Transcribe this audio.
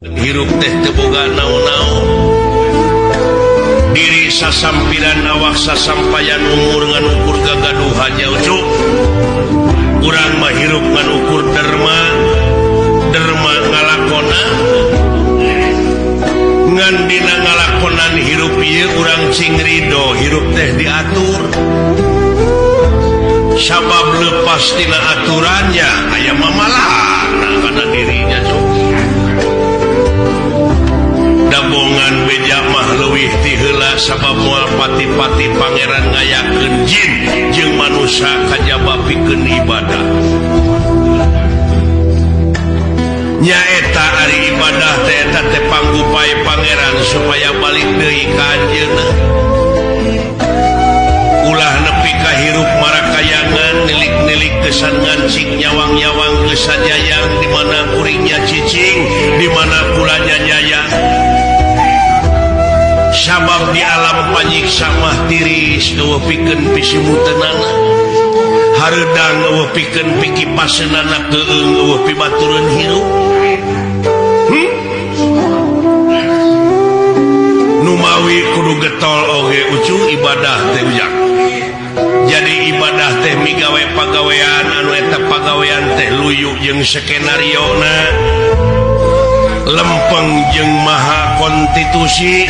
hirup teh teboga naon-naon diri sasampiran awak sasampayan umur nganukur gagaduh haja ucuk urang mah hirup nganukur derma ngalakona ngan dina ngalakonan hirup ieu urang cing ridho hirup teh diatur sabab lepas tina aturannya aya mamalahna kana dirinya cuk dabongan beja mah leuwih ti heula sabab moal pati-pati pangeran ngayakeun jin jeung manusia kajaba pikeun ibadah nyaeta ari ibadah teh eta teh panggupae pangeran supaya balik deui ka anjeunna ulah nepi ka hirup marakayangan nilik-nilik kesan ngancik nyawang-nyawang kesajayang di mana kuringnya cicing di mana kulanya nyayang sabab di alam panyiksa mah tiris eueuh pikeun pisimuteunana hareudang eueuh pikeun pikipaseunana teueung eueuh pibatureun hirup nu mawi kudu getol oge ucu ibadah teh ujang jadi ibadah teh migawe pagawean anu eta pagawean teh luyu jeung skenariona lempeng jeung maha konstitusi